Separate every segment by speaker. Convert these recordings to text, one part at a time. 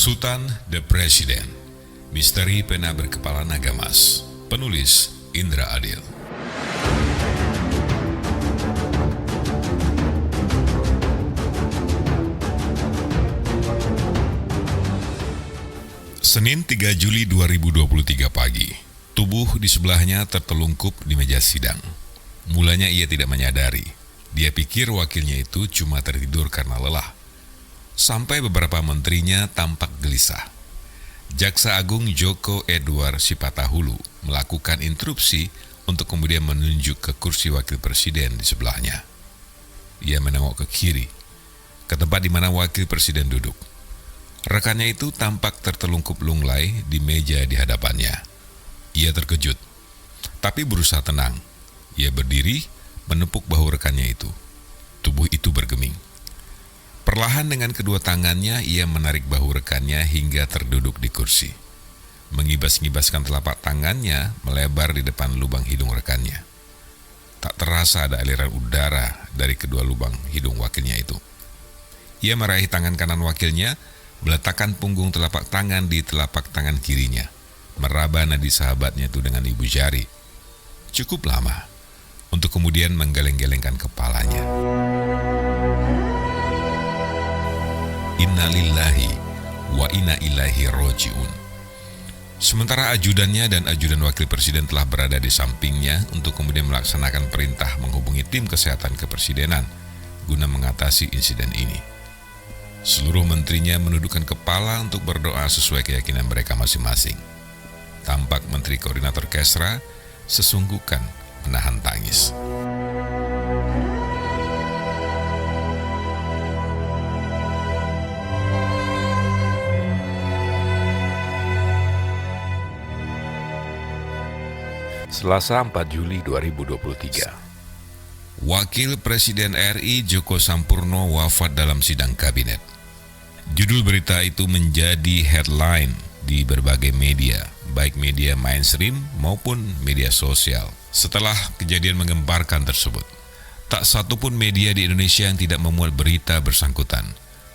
Speaker 1: Sultan the President, Misteri Pena Berkepala Naga Emas. Penulis Indra Adil. Senin 3 Juli 2023 pagi, tubuh di sebelahnya tertelungkup di meja sidang. Mulanya ia tidak menyadari. Dia pikir wakilnya itu cuma tertidur karena lelah. Sampai beberapa menterinya tampak gelisah. Jaksa Agung Joko Edward Sipatahulu melakukan interupsi untuk kemudian menunjuk ke kursi wakil presiden di sebelahnya. Ia menengok ke kiri, ke tempat di mana wakil presiden duduk. Rekannya itu tampak tertelungkup lunglai di meja di hadapannya. Ia terkejut, tapi berusaha tenang. Ia berdiri, menepuk bahu rekannya itu. Tubuh itu bergeming. Perlahan dengan kedua tangannya, ia menarik bahu rekannya hingga terduduk di kursi. Mengibas-ngibaskan telapak tangannya melebar di depan lubang hidung rekannya. Tak terasa ada aliran udara dari kedua lubang hidung wakilnya itu. Ia meraih tangan kanan wakilnya, meletakkan punggung telapak tangan di telapak tangan kirinya, meraba nadi sahabatnya itu dengan ibu jari. Cukup lama untuk kemudian menggeleng-gelengkan kepalanya. Innalillahi wa inna ilaihi roji'un. Sementara ajudannya dan ajudan wakil presiden telah berada di sampingnya untuk kemudian melaksanakan perintah menghubungi tim kesehatan kepresidenan guna mengatasi insiden ini. Seluruh menterinya menundukkan kepala untuk berdoa sesuai keyakinan mereka masing-masing. Tampak Menteri Koordinator Kesra sesungguhkan menahan tangis. Selasa 4 Juli 2023. Wakil Presiden RI Djoko Sampurno wafat dalam sidang kabinet. Judul berita itu menjadi headline di berbagai media, baik media mainstream maupun media sosial. Setelah kejadian menggemparkan tersebut, tak satupun media di Indonesia yang tidak memuat berita bersangkutan.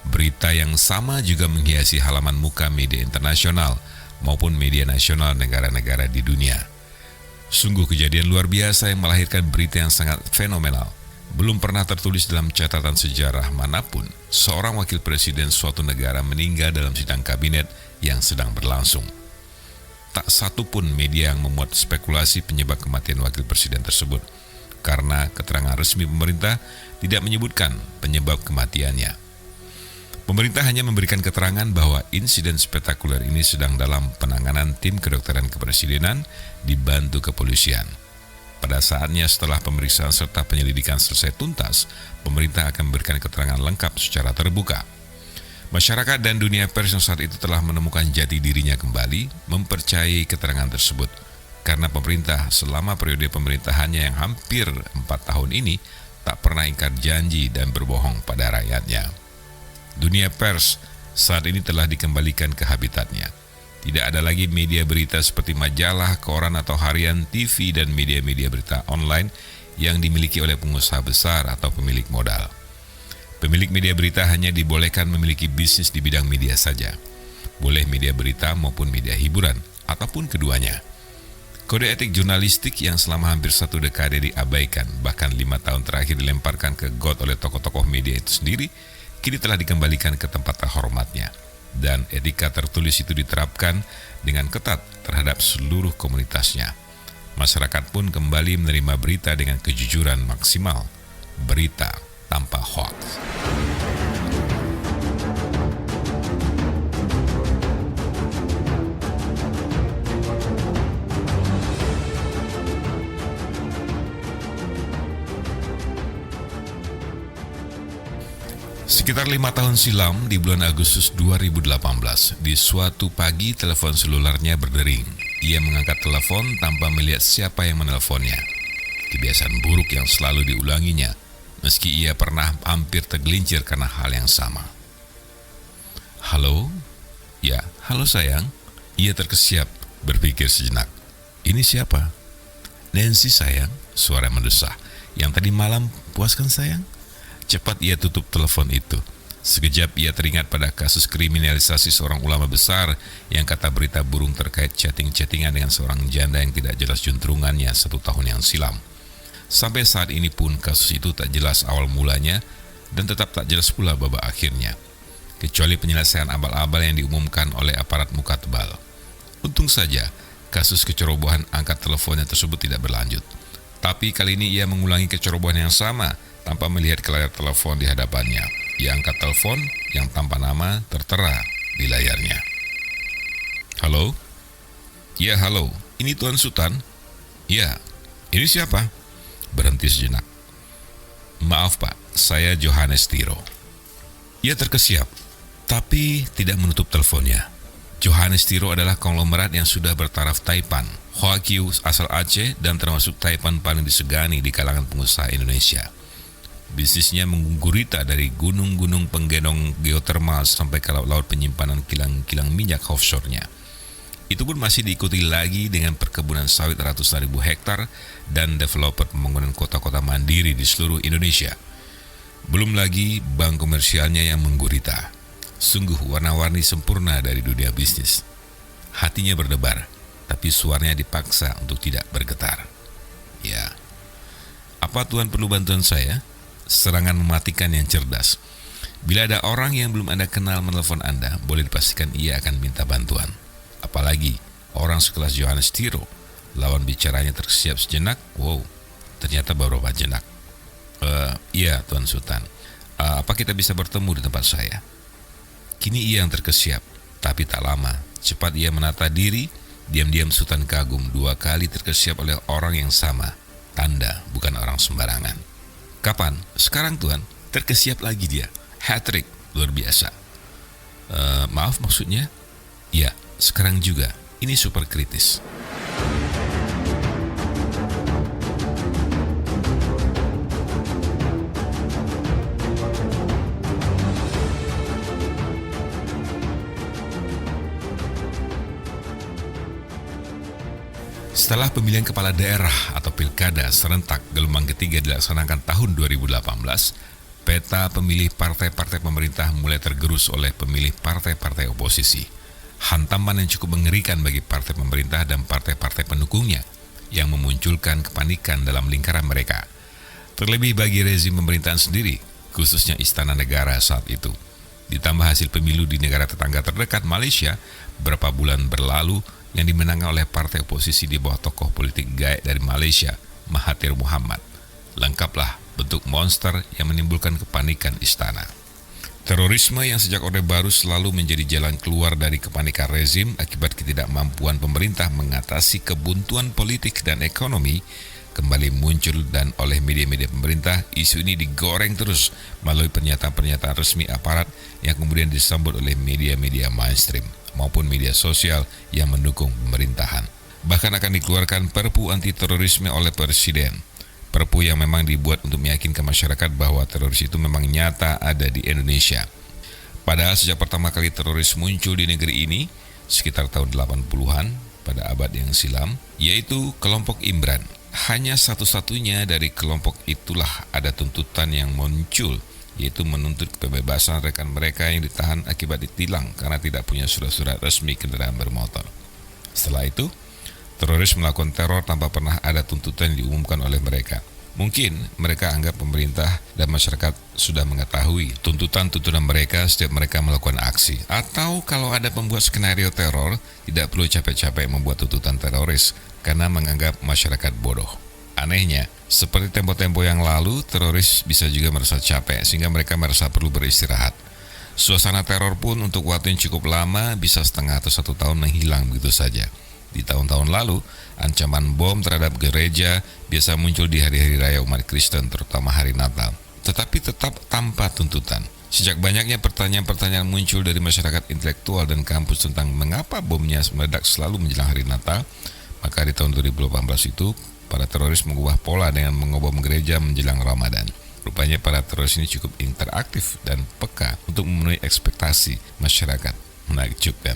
Speaker 1: Berita yang sama juga menghiasi halaman muka media internasional maupun media nasional negara-negara di dunia. Sungguh kejadian luar biasa yang melahirkan berita yang sangat fenomenal. Belum pernah tertulis dalam catatan sejarah manapun seorang wakil presiden suatu negara meninggal dalam sidang kabinet yang sedang berlangsung. Tak satu pun media yang memuat spekulasi penyebab kematian wakil presiden tersebut, karena keterangan resmi pemerintah tidak menyebutkan penyebab kematiannya. Pemerintah hanya memberikan keterangan bahwa insiden spektakuler ini sedang dalam penanganan tim kedokteran kepresidenan dibantu kepolisian. Pada saatnya setelah pemeriksaan serta penyelidikan selesai tuntas, pemerintah akan memberikan keterangan lengkap secara terbuka. Masyarakat dan dunia pers yang saat itu telah menemukan jati dirinya kembali mempercayai keterangan tersebut, karena pemerintah selama periode pemerintahannya yang hampir 4 tahun ini tak pernah ingkar janji dan berbohong pada rakyatnya. Dunia pers saat ini telah dikembalikan ke habitatnya. Tidak ada lagi media berita seperti majalah, koran atau harian, TV, dan media-media berita online yang dimiliki oleh pengusaha besar atau pemilik modal. Pemilik media berita hanya dibolehkan memiliki bisnis di bidang media saja. Boleh media berita maupun media hiburan, ataupun keduanya. Kode etik jurnalistik yang selama hampir 1 dekade diabaikan, bahkan 5 tahun terakhir dilemparkan ke got oleh tokoh-tokoh media itu sendiri, kini telah dikembalikan ke tempat terhormatnya, dan etika tertulis itu diterapkan dengan ketat terhadap seluruh komunitasnya. Masyarakat pun kembali menerima berita dengan kejujuran maksimal, berita tanpa hoax. Sekitar 5 tahun silam, di bulan Agustus 2018, di suatu pagi telepon selularnya berdering. Ia mengangkat telepon tanpa melihat siapa yang menelponnya. Kebiasaan buruk yang selalu diulanginya, meski ia pernah hampir tergelincir karena hal yang sama. Halo? Ya, halo sayang. Ia terkesiap, berpikir sejenak. Ini siapa? Nancy sayang, suara mendesah. Yang tadi malam, puaskan sayang? Cepat ia tutup telepon itu. Sekejap ia teringat pada kasus kriminalisasi seorang ulama besar yang kata berita burung terkait chatting-chattingan dengan seorang janda yang tidak jelas juntrungannya 1 tahun yang silam. Sampai saat ini pun kasus itu tak jelas awal mulanya dan tetap tak jelas pula babak akhirnya. Kecuali penyelesaian abal-abal yang diumumkan oleh aparat muka tebal. Untung saja kasus kecerobohan angkat teleponnya tersebut tidak berlanjut. Tapi kali ini ia mengulangi kecerobohan yang sama tanpa melihat ke layar telepon di hadapannya. Ia angkat telepon yang tanpa nama tertera di layarnya. Halo? Ya, halo. Ini Tuan Sultan? Ya. Ini siapa? Berhenti sejenak. Maaf Pak, saya Johannes Tiro. Ia terkesiap, tapi tidak menutup teleponnya. Johannes Tiro adalah konglomerat yang sudah bertaraf Taipan, Hoaqiu asal Aceh dan termasuk Taipan paling disegani di kalangan pengusaha Indonesia. Bisnisnya menggurita dari gunung-gunung penggendong geotermal sampai ke laut-laut penyimpanan kilang-kilang minyak offshore-nya. Itu pun masih diikuti lagi dengan perkebunan sawit ratusan ribu hektar dan developer pembangunan kota-kota mandiri di seluruh Indonesia. Belum lagi bank komersialnya yang menggurita. Sungguh warna-warni sempurna dari dunia bisnis. Hatinya berdebar, tapi suaranya dipaksa untuk tidak bergetar. Ya, apa Tuhan perlu bantuan saya? Serangan mematikan yang cerdas. Bila ada orang yang belum Anda kenal menelpon Anda, boleh dipastikan ia akan minta bantuan. Apalagi orang sekelas Johannes Tiro. Lawan bicaranya tersiap sejenak. Wow, ternyata baru sejenak. Iya Tuan Sultan. Apa kita bisa bertemu di tempat saya? Kini ia yang terkesiap, tapi tak lama. Cepat ia menata diri. Diam-diam Sultan kagum 2 kali terkesiap oleh orang yang sama. Tanda bukan orang sembarangan. Kapan? Sekarang Tuan. Terkesiap lagi dia. Hat-trick. Luar biasa. Maaf maksudnya? Ya, sekarang juga. Ini super kritis. Setelah pemilihan kepala daerah atau pilkada serentak gelombang ketiga dilaksanakan tahun 2018, peta pemilih partai-partai pemerintah mulai tergerus oleh pemilih partai-partai oposisi. Hantaman yang cukup mengerikan bagi partai pemerintah dan partai-partai pendukungnya yang memunculkan kepanikan dalam lingkaran mereka. Terlebih bagi rezim pemerintahan sendiri, khususnya Istana Negara saat itu. Ditambah hasil pemilu di negara tetangga terdekat Malaysia beberapa bulan berlalu yang dimenangkan oleh partai oposisi di bawah tokoh politik gaek dari Malaysia, Mahathir Mohamad. Lengkaplah bentuk monster yang menimbulkan kepanikan istana. Terorisme yang sejak Orde Baru selalu menjadi jalan keluar dari kepanikan rezim akibat ketidakmampuan pemerintah mengatasi kebuntuan politik dan ekonomi kembali muncul, dan oleh media-media pemerintah isu ini digoreng terus melalui pernyataan-pernyataan resmi aparat yang kemudian disambut oleh media-media mainstream maupun media sosial yang mendukung pemerintahan. Bahkan akan dikeluarkan Perpu anti terorisme oleh Presiden. Perpu yang memang dibuat untuk meyakinkan masyarakat bahwa teroris itu memang nyata ada di Indonesia. Padahal sejak pertama kali teroris muncul di negeri ini, sekitar tahun 80-an pada abad yang silam, yaitu kelompok Imran. Hanya satu-satunya dari kelompok itulah ada tuntutan yang muncul, yaitu menuntut kebebasan rekan mereka yang ditahan akibat ditilang karena tidak punya surat-surat resmi kendaraan bermotor. Setelah itu, teroris melakukan teror tanpa pernah ada tuntutan yang diumumkan oleh mereka. Mungkin mereka anggap pemerintah dan masyarakat sudah mengetahui tuntutan-tuntutan mereka setiap mereka melakukan aksi. Atau kalau ada pembuat skenario teror, tidak perlu capek-capek membuat tuntutan teroris karena menganggap masyarakat bodoh. Anehnya, seperti tempo-tempo yang lalu, teroris bisa juga merasa capek sehingga mereka merasa perlu beristirahat. Suasana teror pun untuk waktu yang cukup lama, bisa setengah atau 1 tahun menghilang begitu saja. Di tahun-tahun lalu, ancaman bom terhadap gereja biasa muncul di hari-hari raya umat Kristen, terutama hari Natal. Tetapi tetap tanpa tuntutan. Sejak banyaknya pertanyaan-pertanyaan muncul dari masyarakat intelektual dan kampus tentang mengapa bomnya meledak selalu menjelang hari Natal, maka di tahun 2018 itu, para teroris mengubah pola dengan mengebom gereja menjelang Ramadan. Rupanya para teroris ini cukup interaktif dan peka untuk memenuhi ekspektasi masyarakat. Menakjubkan.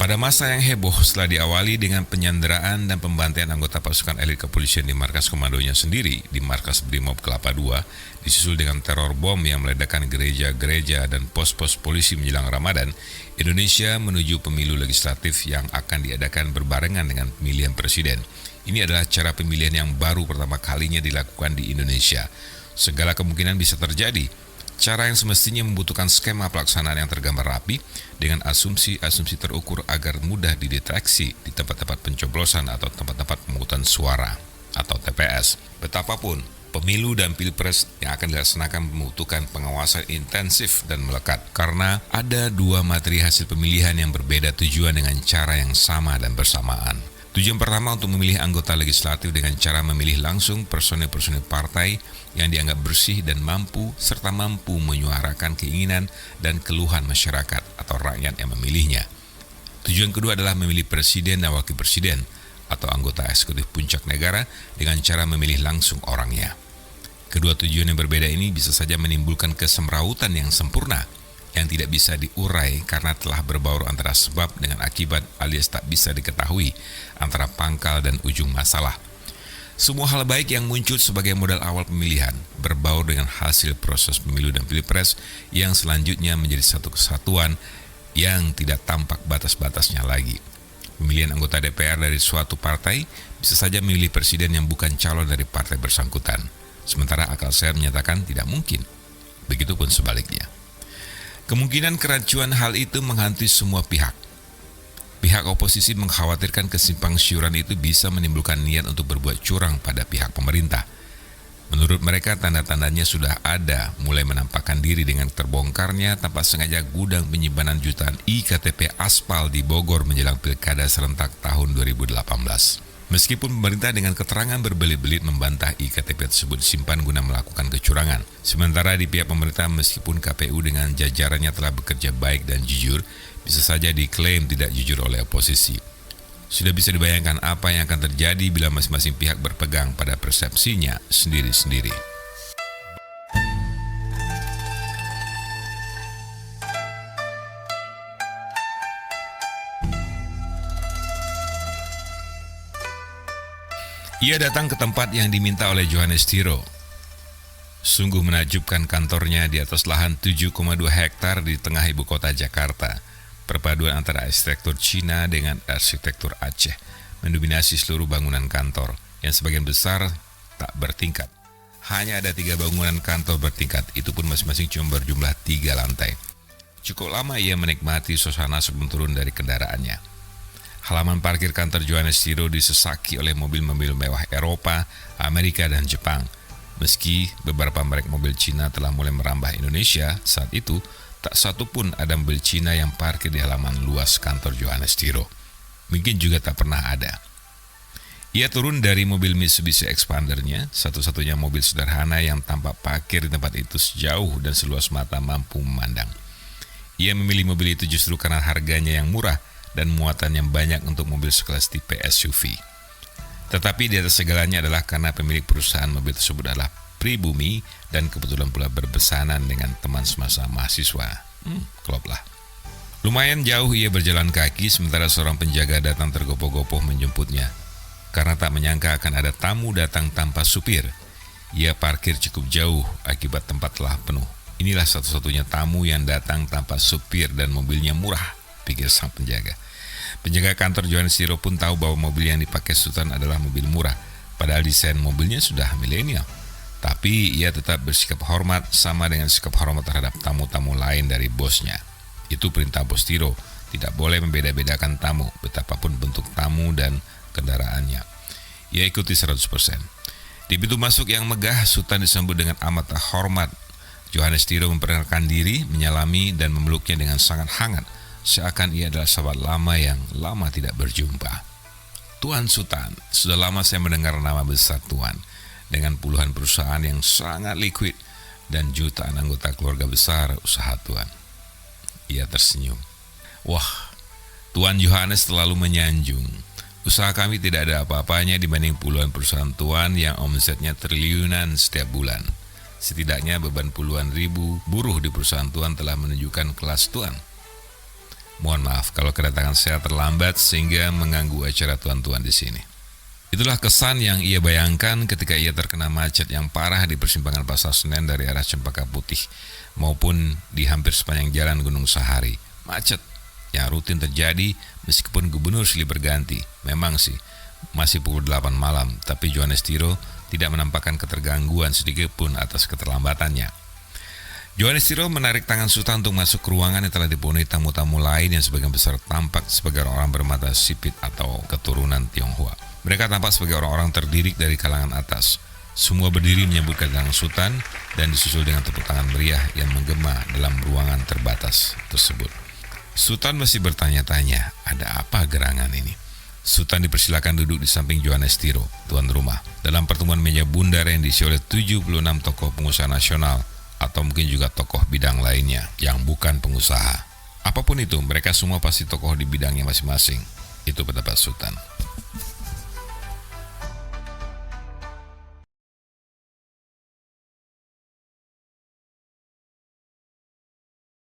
Speaker 1: Pada masa yang heboh setelah diawali dengan penyanderaan dan pembantaian anggota pasukan elit kepolisian di markas komandonya sendiri di markas Brimob Kelapa II, disusul dengan teror bom yang meledakkan gereja-gereja dan pos-pos polisi menjelang Ramadan, Indonesia menuju pemilu legislatif yang akan diadakan berbarengan dengan pemilihan presiden. Ini adalah cara pemilihan yang baru pertama kalinya dilakukan di Indonesia. Segala kemungkinan bisa terjadi. Cara yang semestinya membutuhkan skema pelaksanaan yang tergambar rapi dengan asumsi-asumsi terukur agar mudah dideteksi di tempat-tempat pencoblosan atau tempat-tempat pemungutan suara atau TPS. Betapapun, pemilu dan pilpres yang akan dilaksanakan membutuhkan pengawasan intensif dan melekat karena ada dua materi hasil pemilihan yang berbeda tujuan dengan cara yang sama dan bersamaan. Tujuan pertama untuk memilih anggota legislatif dengan cara memilih langsung personil-personil partai yang dianggap bersih dan mampu serta mampu menyuarakan keinginan dan keluhan masyarakat atau rakyat yang memilihnya. Tujuan kedua adalah memilih presiden dan wakil presiden atau anggota eksekutif puncak negara dengan cara memilih langsung orangnya. Kedua tujuan yang berbeda ini bisa saja menimbulkan kesemrawutan yang sempurna yang tidak bisa diurai karena telah berbaur antara sebab dengan akibat alias tak bisa diketahui antara pangkal dan ujung masalah. Semua hal baik yang muncul sebagai modal awal pemilihan berbaur dengan hasil proses pemilu dan pilpres yang selanjutnya menjadi satu kesatuan yang tidak tampak batas-batasnya lagi. Pemilihan anggota DPR dari suatu partai bisa saja memilih presiden yang bukan calon dari partai bersangkutan, sementara akal sehat menyatakan tidak mungkin. Begitupun sebaliknya. Kemungkinan keracuan hal itu menghantui semua pihak. Pihak oposisi mengkhawatirkan kesimpang siuran itu bisa menimbulkan niat untuk berbuat curang pada pihak pemerintah. Menurut mereka tanda-tandanya sudah ada, mulai menampakkan diri dengan terbongkarnya tanpa sengaja gudang penyimpanan jutaan iktp aspal di Bogor menjelang pilkada serentak tahun 2018. Meskipun pemerintah dengan keterangan berbelit-belit membantah iktp tersebut disimpan guna melakukan kecurangan. Sementara di pihak pemerintah meskipun KPU dengan jajarannya telah bekerja baik dan jujur, bisa saja diklaim tidak jujur oleh oposisi. Sudah bisa dibayangkan apa yang akan terjadi bila masing-masing pihak berpegang pada persepsinya sendiri-sendiri. Ia datang ke tempat yang diminta oleh Johannes Tiro. Sungguh menakjubkan kantornya di atas lahan 7,2 hektar di tengah ibu kota Jakarta. Perpaduan antara arsitektur Cina dengan arsitektur Aceh mendominasi seluruh bangunan kantor yang sebagian besar tak bertingkat. Hanya ada 3 bangunan kantor bertingkat, itu pun masing-masing cuma berjumlah 3 lantai. Cukup lama ia menikmati suasana sebelum turun dari kendaraannya. Halaman parkir kantor Johannes Tiro disesaki oleh mobil-mobil mewah Eropa, Amerika, dan Jepang. Meski beberapa merek mobil Cina telah mulai merambah Indonesia, saat itu tak satu pun ada mobil Cina yang parkir di halaman luas kantor Johannes Tiro. Mungkin juga tak pernah ada. Ia turun dari mobil Mitsubishi Expander-nya, satu-satunya mobil sederhana yang tampak parkir di tempat itu sejauh dan seluas mata mampu memandang. Ia memilih mobil itu justru karena harganya yang murah dan muatan yang banyak untuk mobil sekelas tipe SUV. Tetapi di atas segalanya adalah karena pemilik perusahaan mobil tersebut adalah pribumi dan kebetulan pula berbesanan dengan teman semasa mahasiswa. Klop lah. Lumayan jauh ia berjalan kaki sementara seorang penjaga datang tergopoh-gopoh menjemputnya. Karena tak menyangka akan ada tamu datang tanpa supir, ia parkir cukup jauh akibat tempat telah penuh. Inilah satu-satunya tamu yang datang tanpa supir dan mobilnya murah, pikir sang penjaga. Penjaga kantor Johannes Tiro pun tahu bahwa mobil yang dipakai Sultan adalah mobil murah, padahal desain mobilnya sudah milenial. Tapi ia tetap bersikap hormat sama dengan sikap hormat terhadap tamu-tamu lain dari bosnya. Itu perintah bos Tiro, tidak boleh membeda-bedakan tamu, betapapun bentuk tamu dan kendaraannya. Ia ikuti 100%. Di pintu masuk yang megah, Sultan disambut dengan amat hormat. Johannes Tiro memperkenalkan diri, menyalami dan memeluknya dengan sangat hangat, seakan ia adalah sahabat lama yang lama tidak berjumpa. Tuan Sultan, sudah lama saya mendengar nama besar Tuan, dengan puluhan perusahaan yang sangat liquid dan jutaan anggota keluarga besar usaha Tuan. Ia tersenyum. Wah, Tuan Johannes terlalu menyanjung. Usaha kami tidak ada apa-apanya dibanding puluhan perusahaan Tuan yang omsetnya triliunan setiap bulan. Setidaknya beban puluhan ribu buruh di perusahaan Tuan telah menunjukkan kelas Tuan. Mohon maaf kalau kedatangan saya terlambat sehingga mengganggu acara Tuan-Tuan di sini. Itulah kesan yang ia bayangkan ketika ia terkena macet yang parah di persimpangan Pasar Senen dari arah Cempaka Putih maupun di hampir sepanjang jalan Gunung Sahari. Macet yang rutin terjadi meskipun gubernur silih berganti. Memang sih, masih pukul 8 malam, tapi Johannes Tiro tidak menampakkan ketergangguan sedikit pun atas keterlambatannya. Johannes Tiro menarik tangan Sultan untuk masuk ke ruangan yang telah dipenuhi tamu-tamu lain yang sebagian besar tampak sebagai orang bermata sipit atau keturunan Tionghoa. Mereka tampak sebagai orang-orang terdidik dari kalangan atas. Semua berdiri menyambut kedatangan Sultan dan disusul dengan tepuk tangan meriah yang menggema dalam ruangan terbatas tersebut. Sultan masih bertanya-tanya, ada apa gerangan ini? Sultan dipersilakan duduk di samping Johannes Tiro, tuan rumah, dalam pertemuan meja bundar yang diisi oleh 76 tokoh pengusaha nasional atau mungkin juga tokoh bidang lainnya yang bukan pengusaha. Apapun itu, mereka semua pasti tokoh di bidangnya masing-masing. Itu pendapat Sultan.